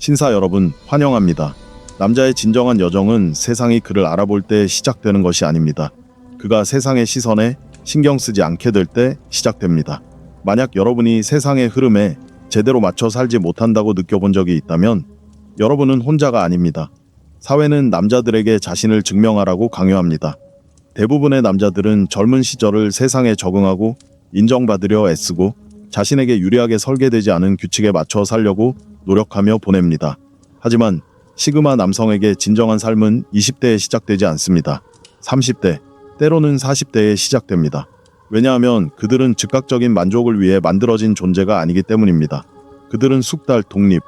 신사 여러분, 환영합니다. 남자의 진정한 여정은 세상이 그를 알아볼 때 시작되는 것이 아닙니다. 그가 세상의 시선에 신경 쓰지 않게 될 때 시작됩니다. 만약 여러분이 세상의 흐름에 제대로 맞춰 살지 못한다고 느껴본 적이 있다면 여러분은 혼자가 아닙니다. 사회는 남자들에게 자신을 증명하라고 강요합니다. 대부분의 남자들은 젊은 시절을 세상에 적응하고 인정받으려 애쓰고 자신에게 유리하게 설계되지 않은 규칙에 맞춰 살려고 노력하며 보냅니다. 하지만 시그마 남성에게 진정한 삶은 20대에 시작되지 않습니다. 30대, 때로는 40대에 시작됩니다. 왜냐하면 그들은 즉각적인 만족을 위해 만들어진 존재가 아니기 때문입니다. 그들은 숙달, 독립,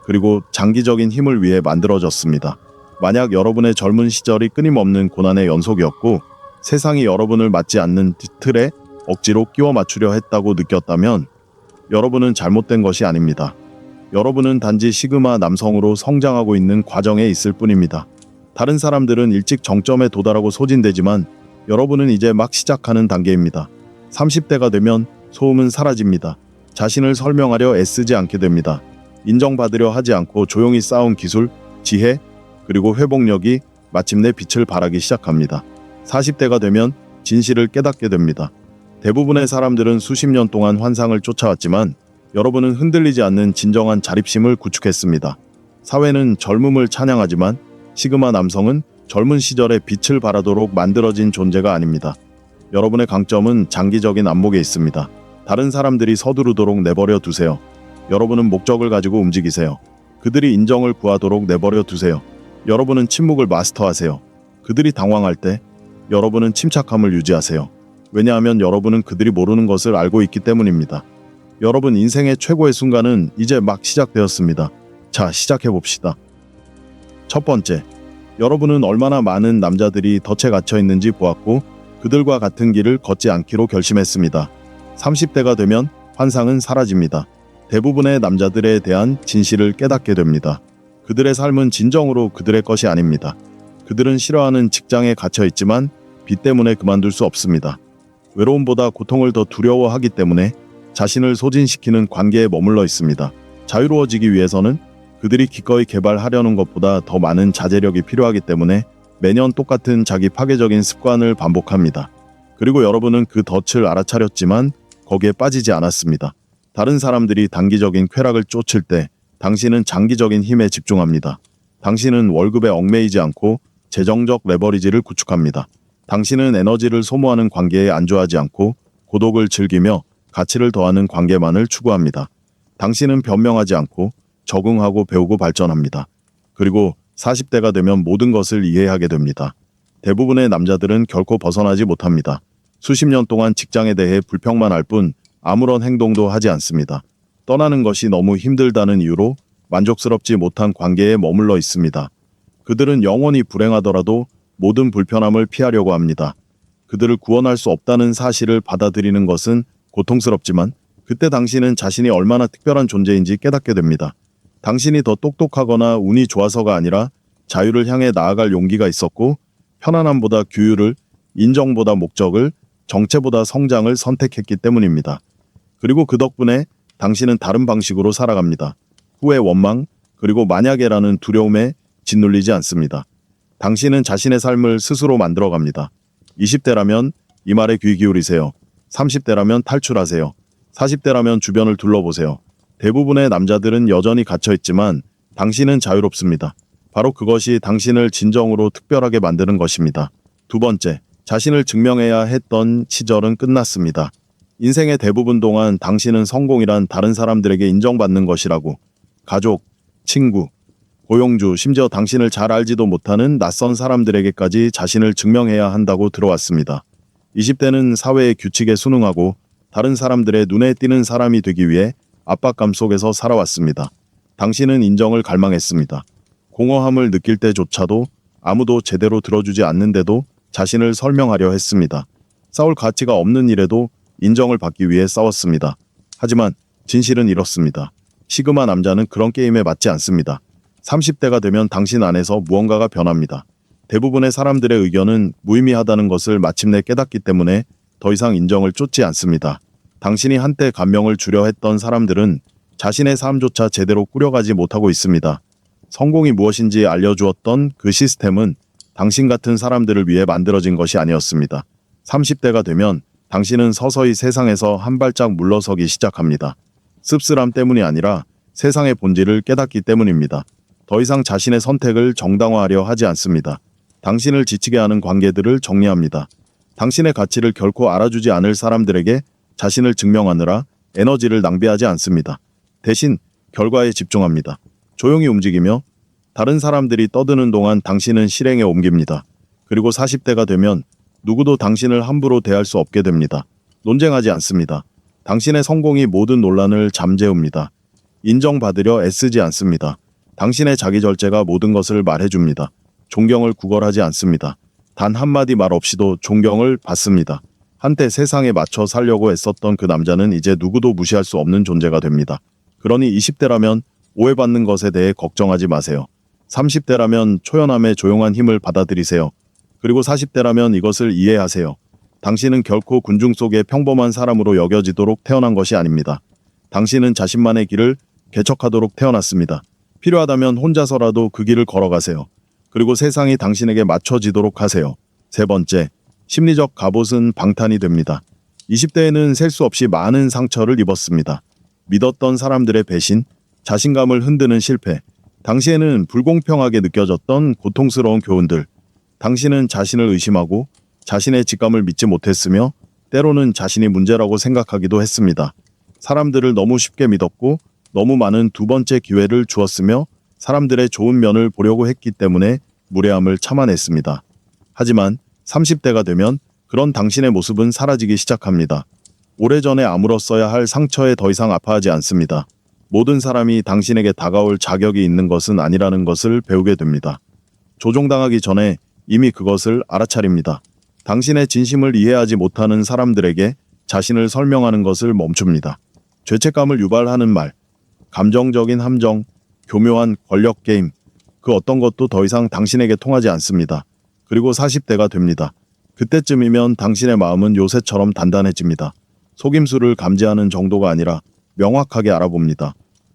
그리고 장기적인 힘을 위해 만들어졌습니다. 만약 여러분의 젊은 시절이 끊임없는 고난의 연속이었고 세상이 여러분을 맞지 않는 틀에 억지로 끼워 맞추려 했다고 느꼈다면 여러분은 잘못된 것이 아닙니다. 여러분은 단지 시그마 남성으로 성장하고 있는 과정에 있을 뿐입니다. 다른 사람들은 일찍 정점에 도달하고 소진되지만 여러분은 이제 막 시작하는 단계입니다. 30대가 되면 소음은 사라집니다. 자신을 설명하려 애쓰지 않게 됩니다. 인정받으려 하지 않고 조용히 쌓은 기술, 지혜, 그리고 회복력이 마침내 빛을 발하기 시작합니다. 40대가 되면 진실을 깨닫게 됩니다. 대부분의 사람들은 수십 년 동안 환상을 쫓아왔지만 여러분은 흔들리지 않는 진정한 자립심을 구축했습니다. 사회는 젊음을 찬양하지만 시그마 남성은 젊은 시절에 빛을 발하도록 만들어진 존재가 아닙니다. 여러분의 강점은 장기적인 안목에 있습니다. 다른 사람들이 서두르도록 내버려 두세요. 여러분은 목적을 가지고 움직이세요. 그들이 인정을 구하도록 내버려 두세요. 여러분은 침묵을 마스터하세요. 그들이 당황할 때 여러분은 침착함을 유지하세요. 왜냐하면 여러분은 그들이 모르는 것을 알고 있기 때문입니다. 여러분 인생의 최고의 순간은 이제 막 시작되었습니다. 자, 시작해봅시다. 첫 번째, 여러분은 얼마나 많은 남자들이 덫에 갇혀 있는지 보았고 그들과 같은 길을 걷지 않기로 결심했습니다. 30대가 되면 환상은 사라집니다. 대부분의 남자들에 대한 진실을 깨닫게 됩니다. 그들의 삶은 진정으로 그들의 것이 아닙니다. 그들은 싫어하는 직장에 갇혀 있지만 빚 때문에 그만둘 수 없습니다. 외로움보다 고통을 더 두려워하기 때문에 자신을 소진시키는 관계에 머물러 있습니다. 자유로워지기 위해서는 그들이 기꺼이 개발하려는 것보다 더 많은 자제력이 필요하기 때문에 매년 똑같은 자기 파괴적인 습관을 반복합니다. 그리고 여러분은 그 덫을 알아차렸지만 거기에 빠지지 않았습니다. 다른 사람들이 단기적인 쾌락을 쫓을 때 당신은 장기적인 힘에 집중합니다. 당신은 월급에 얽매이지 않고 재정적 레버리지를 구축합니다. 당신은 에너지를 소모하는 관계에 안주하지 않고 고독을 즐기며 가치를 더하는 관계만을 추구합니다. 당신은 변명하지 않고 적응하고 배우고 발전합니다. 그리고 40대가 되면 모든 것을 이해하게 됩니다. 대부분의 남자들은 결코 벗어나지 못합니다. 수십 년 동안 직장에 대해 불평만 할 뿐 아무런 행동도 하지 않습니다. 떠나는 것이 너무 힘들다는 이유로 만족스럽지 못한 관계에 머물러 있습니다. 그들은 영원히 불행하더라도 모든 불편함을 피하려고 합니다. 그들을 구원할 수 없다는 사실을 받아들이는 것은 고통스럽지만 그때 당신은 자신이 얼마나 특별한 존재인지 깨닫게 됩니다. 당신이 더 똑똑하거나 운이 좋아서가 아니라 자유를 향해 나아갈 용기가 있었고 편안함보다 규율을, 인정보다 목적을, 정체보다 성장을 선택했기 때문입니다. 그리고 그 덕분에 당신은 다른 방식으로 살아갑니다. 후회, 원망, 그리고 만약에라는 두려움에 짓눌리지 않습니다. 당신은 자신의 삶을 스스로 만들어갑니다. 20대라면 이 말에 귀 기울이세요. 30대라면 탈출하세요. 40대라면 주변을 둘러보세요. 대부분의 남자들은 여전히 갇혀있지만 당신은 자유롭습니다. 바로 그것이 당신을 진정으로 특별하게 만드는 것입니다. 두 번째, 자신을 증명해야 했던 시절은 끝났습니다. 인생의 대부분 동안 당신은 성공이란 다른 사람들에게 인정받는 것이라고, 가족, 친구, 고용주, 심지어 당신을 잘 알지도 못하는 낯선 사람들에게까지 자신을 증명해야 한다고 들어왔습니다. 20대는 사회의 규칙에 순응하고 다른 사람들의 눈에 띄는 사람이 되기 위해 압박감 속에서 살아왔습니다. 당신은 인정을 갈망했습니다. 공허함을 느낄 때조차도 아무도 제대로 들어주지 않는데도 자신을 설명하려 했습니다. 싸울 가치가 없는 일에도 인정을 받기 위해 싸웠습니다. 하지만 진실은 이렇습니다. 시그마 남자는 그런 게임에 맞지 않습니다. 30대가 되면 당신 안에서 무언가가 변합니다. 대부분의 사람들의 의견은 무의미하다는 것을 마침내 깨닫기 때문에 더 이상 인정을 쫓지 않습니다. 당신이 한때 감명을 주려 했던 사람들은 자신의 삶조차 제대로 꾸려가지 못하고 있습니다. 성공이 무엇인지 알려주었던 그 시스템은 당신 같은 사람들을 위해 만들어진 것이 아니었습니다. 30대가 되면 당신은 서서히 세상에서 한 발짝 물러서기 시작합니다. 씁쓸함 때문이 아니라 세상의 본질을 깨닫기 때문입니다. 더 이상 자신의 선택을 정당화하려 하지 않습니다. 당신을 지치게 하는 관계들을 정리합니다. 당신의 가치를 결코 알아주지 않을 사람들에게 자신을 증명하느라 에너지를 낭비하지 않습니다. 대신 결과에 집중합니다. 조용히 움직이며 다른 사람들이 떠드는 동안 당신은 실행에 옮깁니다. 그리고 40대가 되면 누구도 당신을 함부로 대할 수 없게 됩니다. 논쟁하지 않습니다. 당신의 성공이 모든 논란을 잠재웁니다. 인정받으려 애쓰지 않습니다. 당신의 자기 절제가 모든 것을 말해줍니다. 존경을 구걸하지 않습니다. 단 한마디 말 없이도 존경을 받습니다. 한때 세상에 맞춰 살려고 애썼던 그 남자는 이제 누구도 무시할 수 없는 존재가 됩니다. 그러니 20대라면 오해받는 것에 대해 걱정하지 마세요. 30대라면 초연함의 조용한 힘을 받아들이세요. 그리고 40대라면 이것을 이해하세요. 당신은 결코 군중 속의 평범한 사람으로 여겨지도록 태어난 것이 아닙니다. 당신은 자신만의 길을 개척하도록 태어났습니다. 필요하다면 혼자서라도 그 길을 걸어가세요. 그리고 세상이 당신에게 맞춰지도록 하세요. 세 번째, 심리적 갑옷은 방탄이 됩니다. 20대에는 셀 수 없이 많은 상처를 입었습니다. 믿었던 사람들의 배신, 자신감을 흔드는 실패, 당시에는 불공평하게 느껴졌던 고통스러운 교훈들, 당신은 자신을 의심하고 자신의 직감을 믿지 못했으며 때로는 자신이 문제라고 생각하기도 했습니다. 사람들을 너무 쉽게 믿었고 너무 많은 두 번째 기회를 주었으며 사람들의 좋은 면을 보려고 했기 때문에 무례함을 참아냈습니다. 하지만 30대가 되면 그런 당신의 모습은 사라지기 시작합니다. 오래전에 아물었어야 할 상처에 더 이상 아파하지 않습니다. 모든 사람이 당신에게 다가올 자격이 있는 것은 아니라는 것을 배우게 됩니다. 조종당하기 전에 이미 그것을 알아차립니다. 당신의 진심을 이해하지 못하는 사람들에게 자신을 설명하는 것을 멈춥니다. 죄책감을 유발하는 말, 감정적인 함정, 교묘한 권력 게임, 그 어떤 것도 더 이상 당신에게 통하지 않습니다. 그리고 40대가 됩니다. 그때쯤이면 당신의 마음은 요새처럼 단단해집니다. 속임수를 감지하는 정도가 아니라 명확하게 알아봅니다.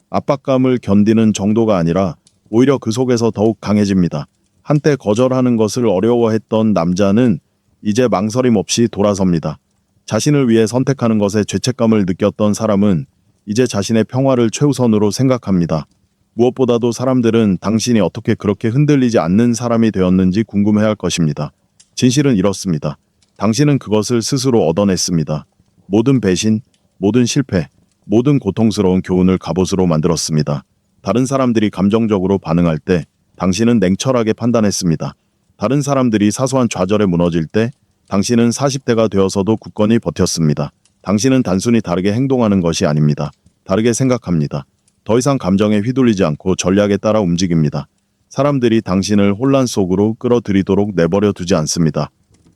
압박감을 견디는 정도가 아니라 오히려 그 속에서 더욱 강해집니다. 한때 거절하는 것을 어려워했던 남자는 이제 망설임 없이 돌아섭니다. 자신을 위해 선택하는 것에 죄책감을 느꼈던 사람은 이제 자신의 평화를 최우선으로 생각합니다. 무엇보다도 사람들은 당신이 어떻게 그렇게 흔들리지 않는 사람이 되었는지 궁금해할 것입니다. 진실은 이렇습니다. 당신은 그것을 스스로 얻어냈습니다. 모든 배신, 모든 실패, 모든 고통스러운 교훈을 갑옷으로 만들었습니다. 다른 사람들이 감정적으로 반응할 때 당신은 냉철하게 판단했습니다. 다른 사람들이 사소한 좌절에 무너질 때 당신은 40대가 되어서도 굳건히 버텼습니다. 당신은 단순히 다르게 행동하는 것이 아닙니다. 다르게 생각합니다. 더 이상 감정에 휘둘리지 않고 전략에 따라 움직입니다. 사람들이 당신을 혼란 속으로 끌어들이도록 내버려 두지 않습니다.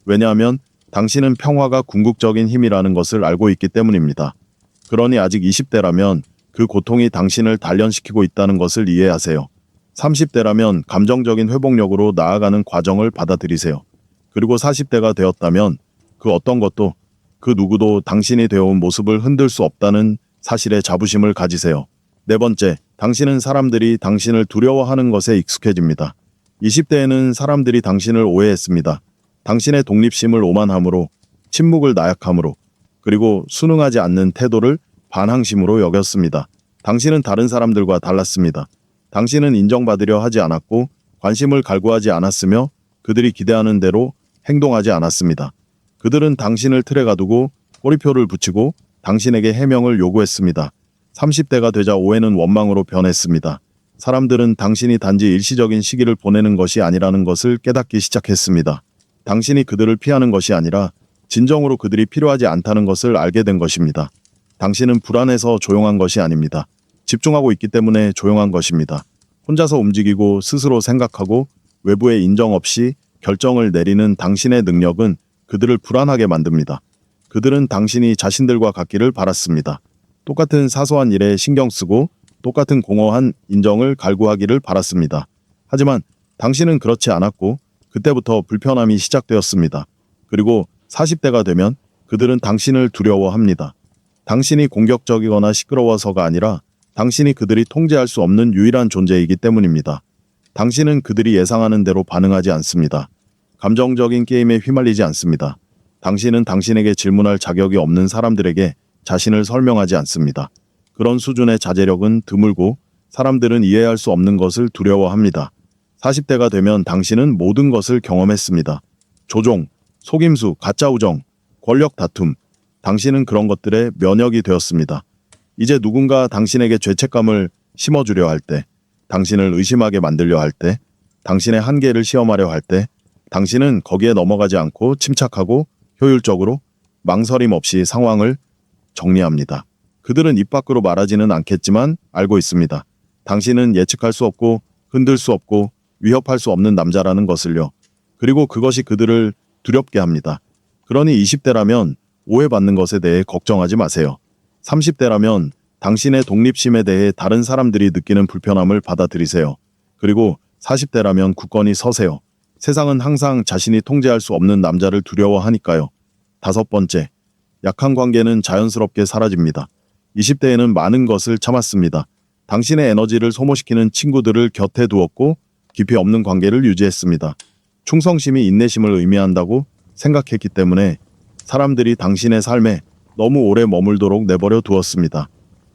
왜냐하면 당신은 평화가 궁극적인 힘이라는 것을 알고 있기 때문입니다. 그러니 아직 20대라면 그 고통이 당신을 단련시키고 있다는 것을 이해하세요. 30대라면 감정적인 회복력으로 나아가는 과정을 받아들이세요. 그리고 40대가 되었다면 그 어떤 것도 그 누구도 당신이 되어온 모습을 흔들 수 없다는 사실에 자부심을 가지세요. 네 번째, 당신은 사람들이 당신을 두려워하는 것에 익숙해집니다. 20대에는 사람들이 당신을 오해했습니다. 당신의 독립심을 오만함으로, 침묵을 나약함으로, 그리고 순응하지 않는 태도를 반항심으로 여겼습니다. 당신은 다른 사람들과 달랐습니다. 당신은 인정받으려 하지 않았고 관심을 갈구하지 않았으며 그들이 기대하는 대로 행동하지 않았습니다. 그들은 당신을 틀에 가두고 꼬리표를 붙이고 당신에게 해명을 요구했습니다. 30대가 되자 오해는 원망으로 변했습니다. 사람들은 당신이 단지 일시적인 시기를 보내는 것이 아니라는 것을 깨닫기 시작했습니다. 당신이 그들을 피하는 것이 아니라 진정으로 그들이 필요하지 않다는 것을 알게 된 것입니다. 당신은 불안해서 조용한 것이 아닙니다. 집중하고 있기 때문에 조용한 것입니다. 혼자서 움직이고 스스로 생각하고 외부의 인정 없이 결정을 내리는 당신의 능력은 그들을 불안하게 만듭니다. 그들은 당신이 자신들과 같기를 바랐습니다. 똑같은 사소한 일에 신경 쓰고 똑같은 공허한 인정을 갈구하기를 바랐습니다. 하지만 당신은 그렇지 않았고 그때부터 불편함이 시작되었습니다. 그리고 40대가 되면 그들은 당신을 두려워합니다. 당신이 공격적이거나 시끄러워서가 아니라 당신이 그들이 통제할 수 없는 유일한 존재이기 때문입니다. 당신은 그들이 예상하는 대로 반응하지 않습니다. 감정적인 게임에 휘말리지 않습니다. 당신은 당신에게 질문할 자격이 없는 사람들에게 자신을 설명하지 않습니다. 그런 수준의 자제력은 드물고 사람들은 이해할 수 없는 것을 두려워합니다. 40대가 되면 당신은 모든 것을 경험했습니다. 조종, 속임수, 가짜 우정, 권력 다툼. 당신은 그런 것들에 면역이 되었습니다. 이제 누군가 당신에게 죄책감을 심어주려 할 때, 당신을 의심하게 만들려 할 때, 당신의 한계를 시험하려 할 때, 당신은 거기에 넘어가지 않고 침착하고 효율적으로 망설임 없이 상황을 정리합니다. 그들은 입 밖으로 말하지는 않겠지만 알고 있습니다. 당신은 예측할 수 없고 흔들 수 없고 위협할 수 없는 남자라는 것을요. 그리고 그것이 그들을 두렵게 합니다. 그러니 20대라면 오해받는 것에 대해 걱정하지 마세요. 30대라면 당신의 독립심에 대해 다른 사람들이 느끼는 불편함을 받아들이세요. 그리고 40대라면 굳건히 서세요. 세상은 항상 자신이 통제할 수 없는 남자를 두려워하니까요. 5번째, 약한 관계는 자연스럽게 사라집니다. 20대에는 많은 것을 참았습니다. 당신의 에너지를 소모시키는 친구들을 곁에 두었고 깊이 없는 관계를 유지했습니다. 충성심이 인내심을 의미한다고 생각했기 때문에 사람들이 당신의 삶에 너무 오래 머물도록 내버려 두었습니다.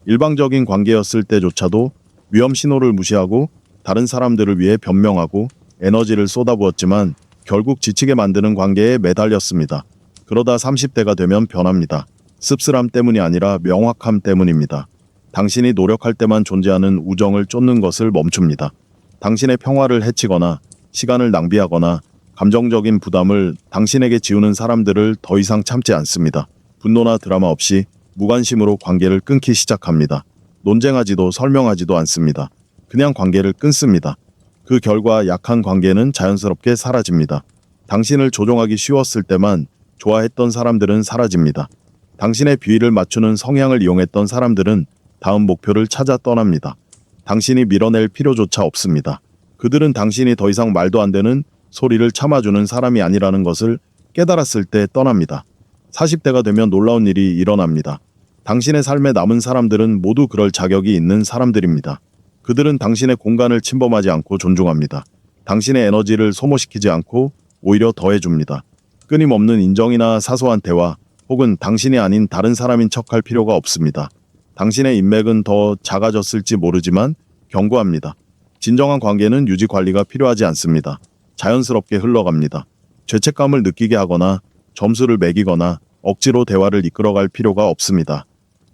일방적인 관계였을 때조차도 위험 신호를 무시하고 다른 사람들을 위해 변명하고 에너지를 쏟아부었지만 결국 지치게 만드는 관계에 매달렸습니다. 그러다 30대가 되면 변합니다. 씁쓸함 때문이 아니라 명확함 때문입니다. 당신이 노력할 때만 존재하는 우정을 쫓는 것을 멈춥니다. 당신의 평화를 해치거나 시간을 낭비하거나 감정적인 부담을 당신에게 지우는 사람들을 더 이상 참지 않습니다. 분노나 드라마 없이 무관심으로 관계를 끊기 시작합니다. 논쟁하지도 설명하지도 않습니다. 그냥 관계를 끊습니다. 그 결과 약한 관계는 자연스럽게 사라집니다. 당신을 조종하기 쉬웠을 때만 좋아했던 사람들은 사라집니다. 당신의 비위를 맞추는 성향을 이용했던 사람들은 다음 목표를 찾아 떠납니다. 당신이 밀어낼 필요조차 없습니다. 그들은 당신이 더 이상 말도 안 되는 소리를 참아주는 사람이 아니라는 것을 깨달았을 때 떠납니다. 40대가 되면 놀라운 일이 일어납니다. 당신의 삶에 남은 사람들은 모두 그럴 자격이 있는 사람들입니다. 그들은 당신의 공간을 침범하지 않고 존중합니다. 당신의 에너지를 소모시키지 않고 오히려 더해줍니다. 끊임없는 인정이나 사소한 대화 혹은 당신이 아닌 다른 사람인 척할 필요가 없습니다. 당신의 인맥은 더 작아졌을지 모르지만 경고합니다. 진정한 관계는 유지 관리가 필요하지 않습니다. 자연스럽게 흘러갑니다. 죄책감을 느끼게 하거나 점수를 매기거나 억지로 대화를 이끌어갈 필요가 없습니다.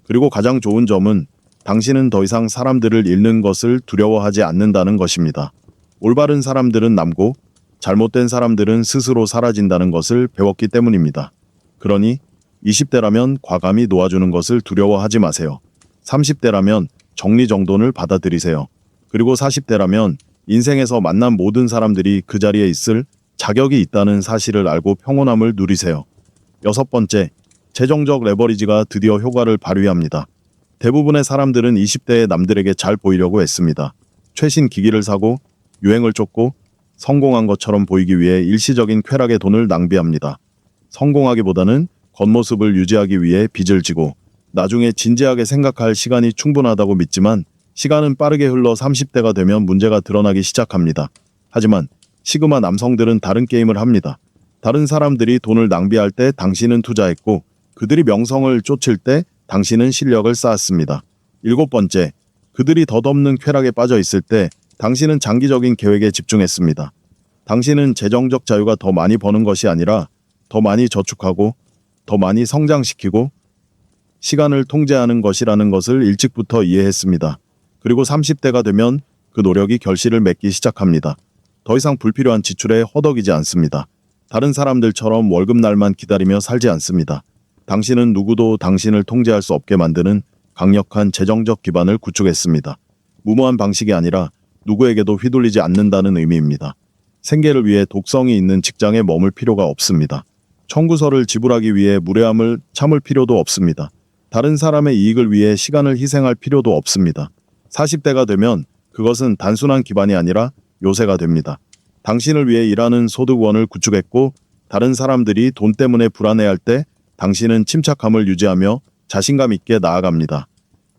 그리고 가장 좋은 점은 당신은 더 이상 사람들을 잃는 것을 두려워하지 않는다는 것입니다. 올바른 사람들은 남고 잘못된 사람들은 스스로 사라진다는 것을 배웠기 때문입니다. 그러니 20대라면 과감히 놓아주는 것을 두려워하지 마세요. 30대라면 정리정돈을 받아들이세요. 그리고 40대라면 인생에서 만난 모든 사람들이 그 자리에 있을 자격이 있다는 사실을 알고 평온함을 누리세요. 6번째, 재정적 레버리지가 드디어 효과를 발휘합니다. 대부분의 사람들은 20대의 남들에게 잘 보이려고 했습니다. 최신 기기를 사고 유행을 쫓고 성공한 것처럼 보이기 위해 일시적인 쾌락의 돈을 낭비합니다. 성공하기보다는 겉모습을 유지하기 위해 빚을 지고 나중에 진지하게 생각할 시간이 충분하다고 믿지만 시간은 빠르게 흘러 30대가 되면 문제가 드러나기 시작합니다. 하지만 시그마 남성들은 다른 게임을 합니다. 다른 사람들이 돈을 낭비할 때 당신은 투자했고 그들이 명성을 쫓을 때 당신은 실력을 쌓았습니다. 7번째, 그들이 덧없는 쾌락에 빠져 있을 때 당신은 장기적인 계획에 집중했습니다. 당신은 재정적 자유가 더 많이 버는 것이 아니라 더 많이 저축하고 더 많이 성장시키고 시간을 통제하는 것이라는 것을 일찍부터 이해했습니다. 그리고 30대가 되면 그 노력이 결실을 맺기 시작합니다. 더 이상 불필요한 지출에 허덕이지 않습니다. 다른 사람들처럼 월급날만 기다리며 살지 않습니다. 당신은 누구도 당신을 통제할 수 없게 만드는 강력한 재정적 기반을 구축했습니다. 무모한 방식이 아니라 누구에게도 휘둘리지 않는다는 의미입니다. 생계를 위해 독성이 있는 직장에 머물 필요가 없습니다. 청구서를 지불하기 위해 무례함을 참을 필요도 없습니다. 다른 사람의 이익을 위해 시간을 희생할 필요도 없습니다. 40대가 되면 그것은 단순한 기반이 아니라 요새가 됩니다. 당신을 위해 일하는 소득원을 구축했고 다른 사람들이 돈 때문에 불안해할 때 당신은 침착함을 유지하며 자신감 있게 나아갑니다.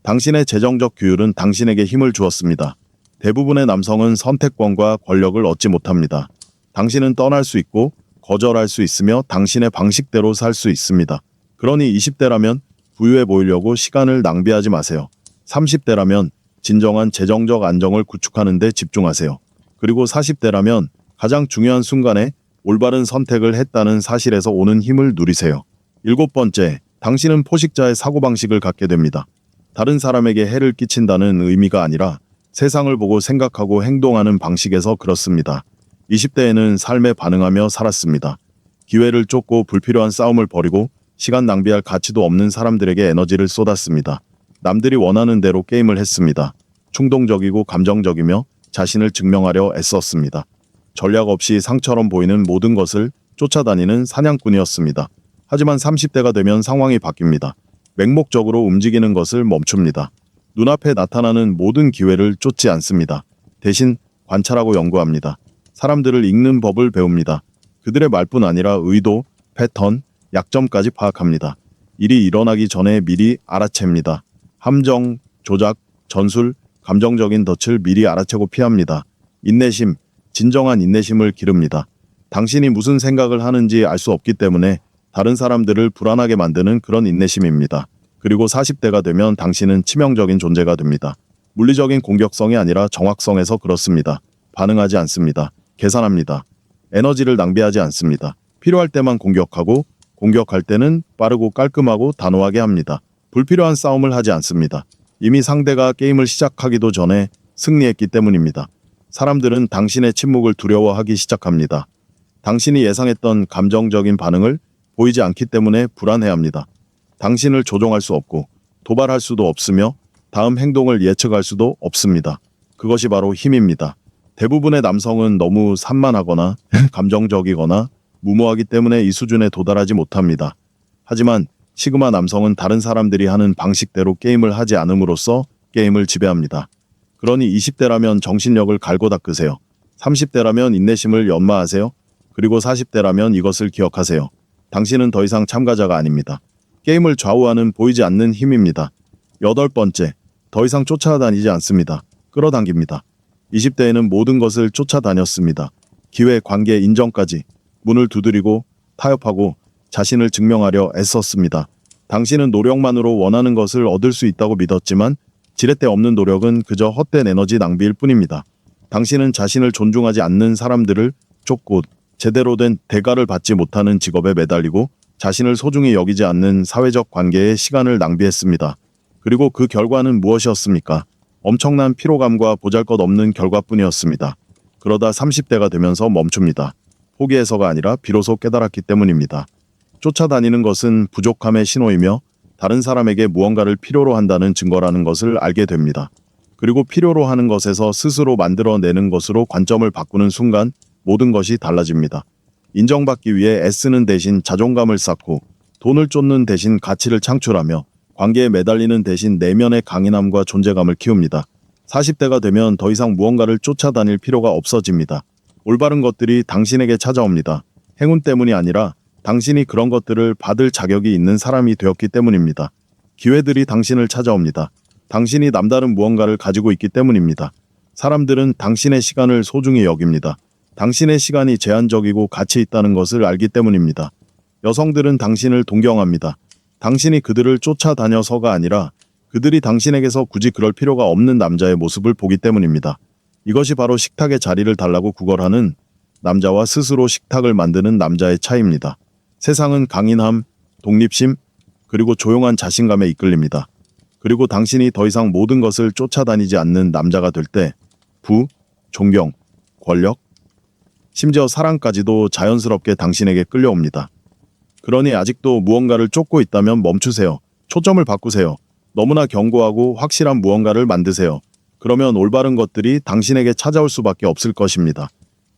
당신의 재정적 규율은 당신에게 힘을 주었습니다. 대부분의 남성은 선택권과 권력을 얻지 못합니다. 당신은 떠날 수 있고 거절할 수 있으며 당신의 방식대로 살 수 있습니다. 그러니 20대라면 부유해 보이려고 시간을 낭비하지 마세요. 30대라면 진정한 재정적 안정을 구축하는 데 집중하세요. 그리고 40대라면 가장 중요한 순간에 올바른 선택을 했다는 사실에서 오는 힘을 누리세요. 7번째, 당신은 포식자의 사고방식을 갖게 됩니다. 다른 사람에게 해를 끼친다는 의미가 아니라 세상을 보고 생각하고 행동하는 방식에서 그렇습니다. 20대에는 삶에 반응하며 살았습니다. 기회를 쫓고 불필요한 싸움을 벌이고 시간 낭비할 가치도 없는 사람들에게 에너지를 쏟았습니다. 남들이 원하는 대로 게임을 했습니다. 충동적이고 감정적이며 자신을 증명하려 애썼습니다. 전략 없이 상처럼 보이는 모든 것을 쫓아다니는 사냥꾼이었습니다. 하지만 30대가 되면 상황이 바뀝니다. 맹목적으로 움직이는 것을 멈춥니다. 눈앞에 나타나는 모든 기회를 쫓지 않습니다. 대신 관찰하고 연구합니다. 사람들을 읽는 법을 배웁니다. 그들의 말뿐 아니라 의도, 패턴, 약점까지 파악합니다. 일이 일어나기 전에 미리 알아챕니다. 함정, 조작, 전술, 감정적인 덫을 미리 알아채고 피합니다. 인내심, 진정한 인내심을 기릅니다. 당신이 무슨 생각을 하는지 알 수 없기 때문에 다른 사람들을 불안하게 만드는 그런 인내심입니다. 그리고 40대가 되면 당신은 치명적인 존재가 됩니다. 물리적인 공격성이 아니라 정확성에서 그렇습니다. 반응하지 않습니다. 계산합니다. 에너지를 낭비하지 않습니다. 필요할 때만 공격하고 공격할 때는 빠르고 깔끔하고 단호하게 합니다. 불필요한 싸움을 하지 않습니다. 이미 상대가 게임을 시작하기도 전에 승리했기 때문입니다. 사람들은 당신의 침묵을 두려워하기 시작합니다. 당신이 예상했던 감정적인 반응을 보이지 않기 때문에 불안해합니다. 당신을 조종할 수 없고 도발할 수도 없으며 다음 행동을 예측할 수도 없습니다. 그것이 바로 힘입니다. 대부분의 남성은 너무 산만하거나 감정적이거나 무모하기 때문에 이 수준에 도달하지 못합니다. 하지만 시그마 남성은 다른 사람들이 하는 방식대로 게임을 하지 않음으로써 게임을 지배합니다. 그러니 20대라면 정신력을 갈고 닦으세요. 30대라면 인내심을 연마하세요. 그리고 40대라면 이것을 기억하세요. 당신은 더 이상 참가자가 아닙니다. 게임을 좌우하는 보이지 않는 힘입니다. 8번째, 더 이상 쫓아다니지 않습니다. 끌어당깁니다. 20대에는 모든 것을 쫓아다녔습니다. 기회, 관계, 인정까지 문을 두드리고 타협하고 자신을 증명하려 애썼습니다. 당신은 노력만으로 원하는 것을 얻을 수 있다고 믿었지만 지렛대 없는 노력은 그저 헛된 에너지 낭비일 뿐입니다. 당신은 자신을 존중하지 않는 사람들을 쫓고 제대로 된 대가를 받지 못하는 직업에 매달리고 자신을 소중히 여기지 않는 사회적 관계에 시간을 낭비했습니다. 그리고 그 결과는 무엇이었습니까? 엄청난 피로감과 보잘것없는 결과뿐이었습니다. 그러다 30대가 되면서 멈춥니다. 포기해서가 아니라 비로소 깨달았기 때문입니다. 쫓아다니는 것은 부족함의 신호이며 다른 사람에게 무언가를 필요로 한다는 증거라는 것을 알게 됩니다. 그리고 필요로 하는 것에서 스스로 만들어내는 것으로 관점을 바꾸는 순간 모든 것이 달라집니다. 인정받기 위해 애쓰는 대신 자존감을 쌓고 돈을 쫓는 대신 가치를 창출하며 관계에 매달리는 대신 내면의 강인함과 존재감을 키웁니다. 40대가 되면 더 이상 무언가를 쫓아다닐 필요가 없어집니다. 올바른 것들이 당신에게 찾아옵니다. 행운 때문이 아니라 당신이 그런 것들을 받을 자격이 있는 사람이 되었기 때문입니다. 기회들이 당신을 찾아옵니다. 당신이 남다른 무언가를 가지고 있기 때문입니다. 사람들은 당신의 시간을 소중히 여깁니다. 당신의 시간이 제한적이고 가치 있다는 것을 알기 때문입니다. 여성들은 당신을 동경합니다. 당신이 그들을 쫓아다녀서가 아니라 그들이 당신에게서 굳이 그럴 필요가 없는 남자의 모습을 보기 때문입니다. 이것이 바로 식탁에 자리를 달라고 구걸하는 남자와 스스로 식탁을 만드는 남자의 차이입니다. 세상은 강인함, 독립심, 그리고 조용한 자신감에 이끌립니다. 그리고 당신이 더 이상 모든 것을 쫓아다니지 않는 남자가 될 때 존경, 권력, 심지어 사랑까지도 자연스럽게 당신에게 끌려옵니다. 그러니 아직도 무언가를 쫓고 있다면 멈추세요. 초점을 바꾸세요. 너무나 견고하고 확실한 무언가를 만드세요. 그러면 올바른 것들이 당신에게 찾아올 수밖에 없을 것입니다.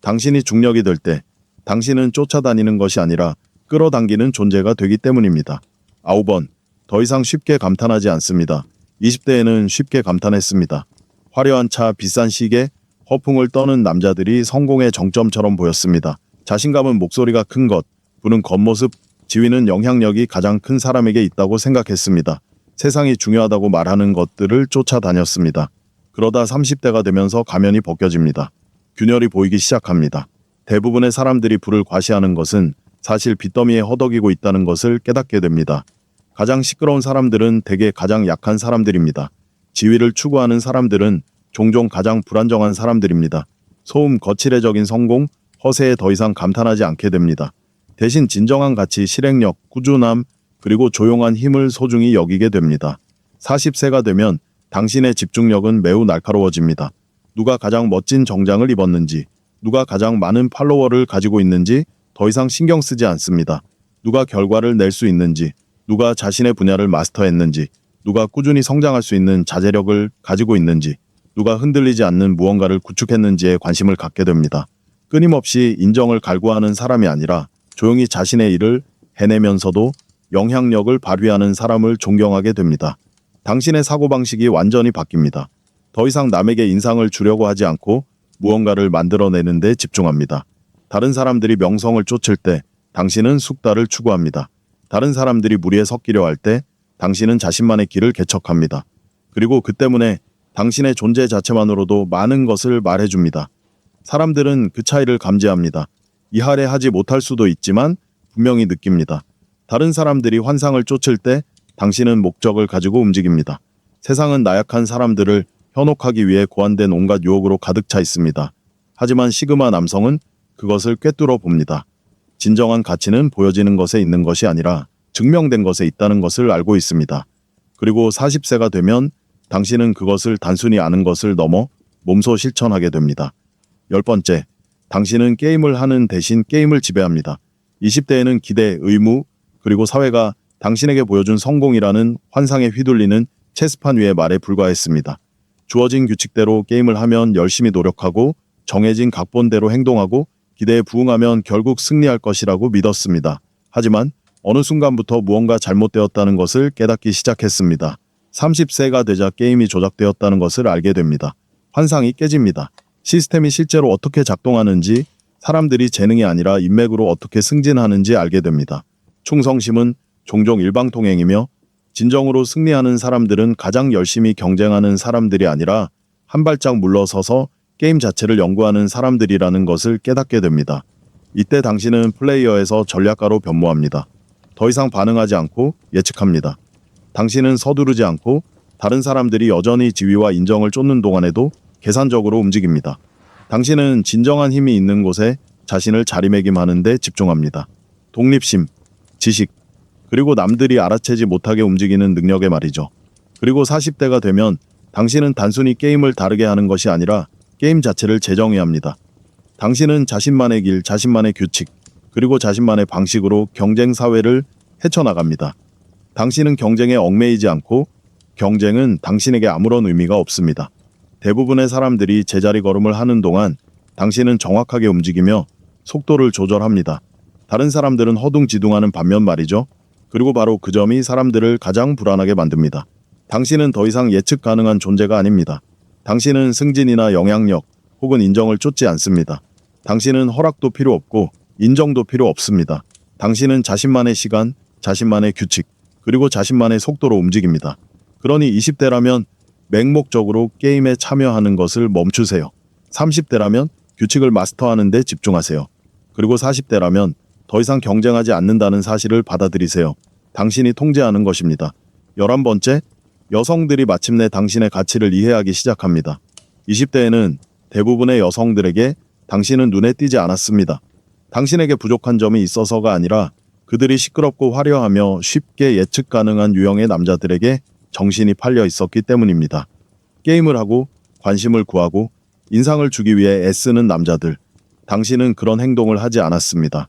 당신이 중력이 될 때 당신은 쫓아다니는 것이 아니라 끌어당기는 존재가 되기 때문입니다. 9번, 더 이상 쉽게 감탄하지 않습니다. 20대에는 쉽게 감탄했습니다. 화려한 차, 비싼 시계, 허풍을 떠는 남자들이 성공의 정점처럼 보였습니다. 자신감은 목소리가 큰 것, 부는 겉모습, 지위는 영향력이 가장 큰 사람에게 있다고 생각했습니다. 세상이 중요하다고 말하는 것들을 쫓아다녔습니다. 그러다 30대가 되면서 가면이 벗겨집니다. 균열이 보이기 시작합니다. 대부분의 사람들이 부를 과시하는 것은 사실 빚더미에 허덕이고 있다는 것을 깨닫게 됩니다. 가장 시끄러운 사람들은 대개 가장 약한 사람들입니다. 지위를 추구하는 사람들은 종종 가장 불안정한 사람들입니다. 소음, 거칠애적인 성공, 허세에 더 이상 감탄하지 않게 됩니다. 대신 진정한 가치, 실행력, 꾸준함, 그리고 조용한 힘을 소중히 여기게 됩니다. 40세가 되면 당신의 집중력은 매우 날카로워집니다. 누가 가장 멋진 정장을 입었는지, 누가 가장 많은 팔로워를 가지고 있는지 더 이상 신경 쓰지 않습니다. 누가 결과를 낼 수 있는지, 누가 자신의 분야를 마스터했는지, 누가 꾸준히 성장할 수 있는 자제력을 가지고 있는지, 누가 흔들리지 않는 무언가를 구축했는지에 관심을 갖게 됩니다. 끊임없이 인정을 갈구하는 사람이 아니라 조용히 자신의 일을 해내면서도 영향력을 발휘하는 사람을 존경하게 됩니다. 당신의 사고방식이 완전히 바뀝니다. 더 이상 남에게 인상을 주려고 하지 않고 무언가를 만들어내는 데 집중합니다. 다른 사람들이 명성을 쫓을 때 당신은 숙달을 추구합니다. 다른 사람들이 무리에 섞이려 할 때 당신은 자신만의 길을 개척합니다. 그리고 그 때문에 당신의 존재 자체만으로도 많은 것을 말해줍니다. 사람들은 그 차이를 감지합니다. 이하래 하지 못할 수도 있지만 분명히 느낍니다. 다른 사람들이 환상을 쫓을 때 당신은 목적을 가지고 움직입니다. 세상은 나약한 사람들을 현혹하기 위해 고안된 온갖 유혹으로 가득 차 있습니다. 하지만 시그마 남성은 그것을 꿰뚫어 봅니다. 진정한 가치는 보여지는 것에 있는 것이 아니라 증명된 것에 있다는 것을 알고 있습니다. 그리고 40세가 되면 당신은 그것을 단순히 아는 것을 넘어 몸소 실천하게 됩니다. 10번째, 당신은 게임을 하는 대신 게임을 지배합니다. 20대에는 기대, 의무, 그리고 사회가 당신에게 보여준 성공이라는 환상에 휘둘리는 체스판 위의 말에 불과했습니다. 주어진 규칙대로 게임을 하면 열심히 노력하고 정해진 각본대로 행동하고 기대에 부응하면 결국 승리할 것이라고 믿었습니다. 하지만 어느 순간부터 무언가 잘못되었다는 것을 깨닫기 시작했습니다. 30세가 되자 게임이 조작되었다는 것을 알게 됩니다. 환상이 깨집니다. 시스템이 실제로 어떻게 작동하는지, 사람들이 재능이 아니라 인맥으로 어떻게 승진하는지 알게 됩니다. 충성심은 종종 일방통행이며 진정으로 승리하는 사람들은 가장 열심히 경쟁하는 사람들이 아니라 한 발짝 물러서서 게임 자체를 연구하는 사람들이라는 것을 깨닫게 됩니다. 이때 당신은 플레이어에서 전략가로 변모합니다. 더 이상 반응하지 않고 예측합니다. 당신은 서두르지 않고 다른 사람들이 여전히 지위와 인정을 쫓는 동안에도 계산적으로 움직입니다. 당신은 진정한 힘이 있는 곳에 자신을 자리매김하는 데 집중합니다. 독립심, 지식, 그리고 남들이 알아채지 못하게 움직이는 능력에 말이죠. 그리고 40대가 되면 당신은 단순히 게임을 다르게 하는 것이 아니라 게임 자체를 재정의합니다. 당신은 자신만의 길, 자신만의 규칙, 그리고 자신만의 방식으로 경쟁 사회를 헤쳐나갑니다. 당신은 경쟁에 얽매이지 않고 경쟁은 당신에게 아무런 의미가 없습니다. 대부분의 사람들이 제자리 걸음을 하는 동안 당신은 정확하게 움직이며 속도를 조절합니다. 다른 사람들은 허둥지둥하는 반면 말이죠. 그리고 바로 그 점이 사람들을 가장 불안하게 만듭니다. 당신은 더 이상 예측 가능한 존재가 아닙니다. 당신은 승진이나 영향력 혹은 인정을 쫓지 않습니다. 당신은 허락도 필요 없고 인정도 필요 없습니다. 당신은 자신만의 시간, 자신만의 규칙, 그리고 자신만의 속도로 움직입니다. 그러니 20대라면 맹목적으로 게임에 참여하는 것을 멈추세요. 30대라면 규칙을 마스터하는 데 집중하세요. 그리고 40대라면 더 이상 경쟁하지 않는다는 사실을 받아들이세요. 당신이 통제하는 것입니다. 11번째, 여성들이 마침내 당신의 가치를 이해하기 시작합니다. 20대에는 대부분의 여성들에게 당신은 눈에 띄지 않았습니다. 당신에게 부족한 점이 있어서가 아니라 그들이 시끄럽고 화려하며 쉽게 예측 가능한 유형의 남자들에게 정신이 팔려 있었기 때문입니다. 게임을 하고 관심을 구하고 인상을 주기 위해 애쓰는 남자들. 당신은 그런 행동을 하지 않았습니다.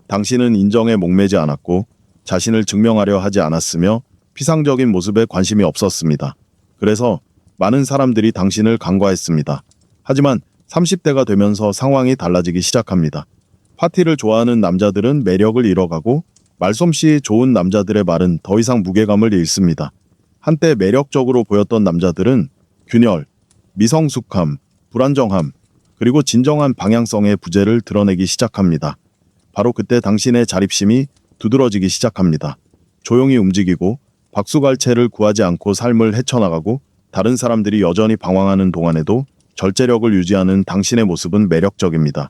당신은 인정에 목매지 않았고 자신을 증명하려 하지 않았으며 피상적인 모습에 관심이 없었습니다. 그래서 많은 사람들이 당신을 간과했습니다. 하지만 30대가 되면서 상황이 달라지기 시작합니다. 파티를 좋아하는 남자들은 매력을 잃어가고 말솜씨 좋은 남자들의 말은 더 이상 무게감을 잃습니다. 한때 매력적으로 보였던 남자들은 균열, 미성숙함, 불안정함, 그리고 진정한 방향성의 부재를 드러내기 시작합니다. 바로 그때 당신의 자립심이 두드러지기 시작합니다. 조용히 움직이고 박수갈채를 구하지 않고 삶을 헤쳐나가고 다른 사람들이 여전히 방황하는 동안에도 절제력을 유지하는 당신의 모습은 매력적입니다.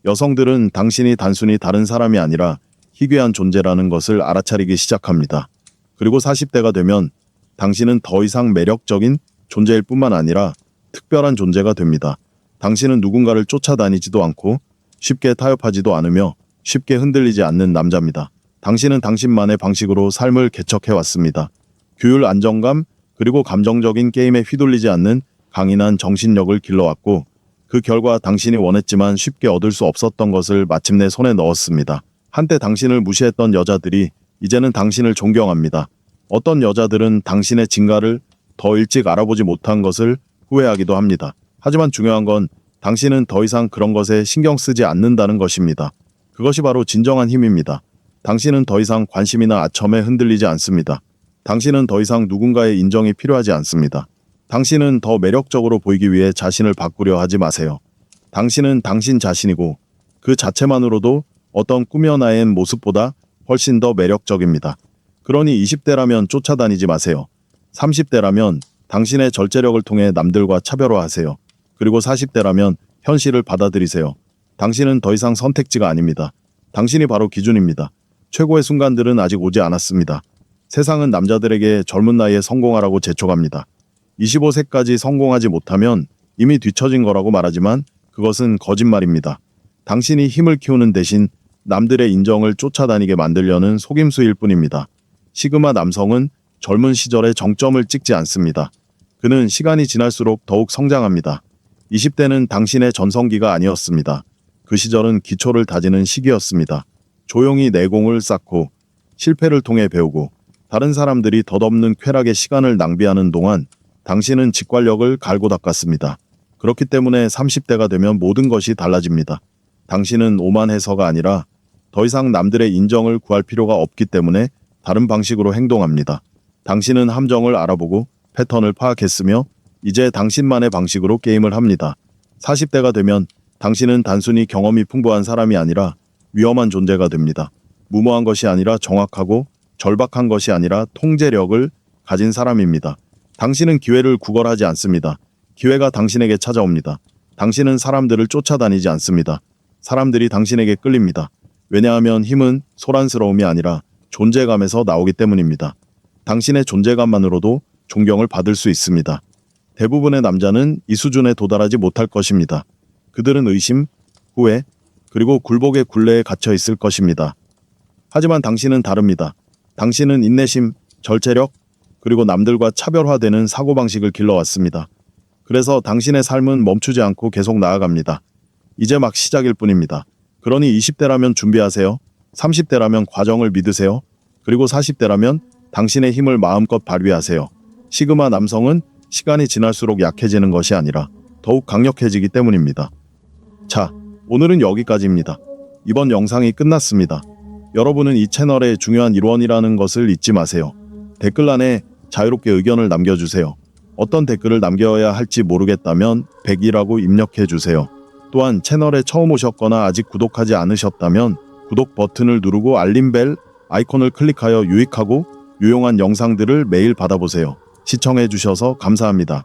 여성들은 당신이 단순히 다른 사람이 아니라 희귀한 존재라는 것을 알아차리기 시작합니다. 그리고 40대가 되면 당신은 더 이상 매력적인 존재일 뿐만 아니라 특별한 존재가 됩니다. 당신은 누군가를 쫓아다니지도 않고 쉽게 타협하지도 않으며 쉽게 흔들리지 않는 남자입니다. 당신은 당신만의 방식으로 삶을 개척해왔습니다. 규율, 안정감, 그리고 감정적인 게임에 휘둘리지 않는 강인한 정신력을 길러왔고 그 결과 당신이 원했지만 쉽게 얻을 수 없었던 것을 마침내 손에 넣었습니다. 한때 당신을 무시했던 여자들이 이제는 당신을 존경합니다. 어떤 여자들은 당신의 진가를 더 일찍 알아보지 못한 것을 후회하기도 합니다. 하지만 중요한 건 당신은 더 이상 그런 것에 신경 쓰지 않는다는 것입니다. 그것이 바로 진정한 힘입니다. 당신은 더 이상 관심이나 아첨에 흔들리지 않습니다. 당신은 더 이상 누군가의 인정이 필요하지 않습니다. 당신은 더 매력적으로 보이기 위해 자신을 바꾸려 하지 마세요. 당신은 당신 자신이고 그 자체만으로도 어떤 꾸며나인 모습보다 훨씬 더 매력적입니다. 그러니 20대라면 쫓아다니지 마세요. 30대라면 당신의 절제력을 통해 남들과 차별화하세요. 그리고 40대라면 현실을 받아들이세요. 당신은 더 이상 선택지가 아닙니다. 당신이 바로 기준입니다. 최고의 순간들은 아직 오지 않았습니다. 세상은 남자들에게 젊은 나이에 성공하라고 재촉합니다. 25세까지 성공하지 못하면 이미 뒤처진 거라고 말하지만 그것은 거짓말입니다. 당신이 힘을 키우는 대신 남들의 인정을 쫓아다니게 만들려는 속임수일 뿐입니다. 시그마 남성은 젊은 시절에 정점을 찍지 않습니다. 그는 시간이 지날수록 더욱 성장합니다. 20대는 당신의 전성기가 아니었습니다. 그 시절은 기초를 다지는 시기였습니다. 조용히 내공을 쌓고 실패를 통해 배우고 다른 사람들이 덧없는 쾌락에 시간을 낭비하는 동안 당신은 직관력을 갈고 닦았습니다. 그렇기 때문에 30대가 되면 모든 것이 달라집니다. 당신은 오만해서가 아니라 더 이상 남들의 인정을 구할 필요가 없기 때문에 다른 방식으로 행동합니다. 당신은 함정을 알아보고 패턴을 파악했으며 이제 당신만의 방식으로 게임을 합니다. 40대가 되면 당신은 단순히 경험이 풍부한 사람이 아니라 위험한 존재가 됩니다. 무모한 것이 아니라 정확하고 절박한 것이 아니라 통제력을 가진 사람입니다. 당신은 기회를 구걸하지 않습니다. 기회가 당신에게 찾아옵니다. 당신은 사람들을 쫓아다니지 않습니다. 사람들이 당신에게 끌립니다. 왜냐하면 힘은 소란스러움이 아니라 존재감에서 나오기 때문입니다. 당신의 존재감만으로도 존경을 받을 수 있습니다. 대부분의 남자는 이 수준에 도달하지 못할 것입니다. 그들은 의심, 후회, 그리고 굴복의 굴레에 갇혀 있을 것입니다. 하지만 당신은 다릅니다. 당신은 인내심, 절제력, 그리고 남들과 차별화되는 사고방식을 길러왔습니다. 그래서 당신의 삶은 멈추지 않고 계속 나아갑니다. 이제 막 시작일 뿐입니다. 그러니 20대라면 준비하세요. 30대라면 과정을 믿으세요. 그리고 40대라면 당신의 힘을 마음껏 발휘하세요. 시그마 남성은 시간이 지날수록 약해지는 것이 아니라 더욱 강력해지기 때문입니다. 자, 오늘은 여기까지입니다. 이번 영상이 끝났습니다. 여러분은 이 채널의 중요한 일원이라는 것을 잊지 마세요. 댓글란에 자유롭게 의견을 남겨주세요. 어떤 댓글을 남겨야 할지 모르겠다면 100이라고 입력해주세요. 또한 채널에 처음 오셨거나 아직 구독하지 않으셨다면 구독 버튼을 누르고 알림벨 아이콘을 클릭하여 유익하고 유용한 영상들을 매일 받아보세요. 시청해주셔서 감사합니다.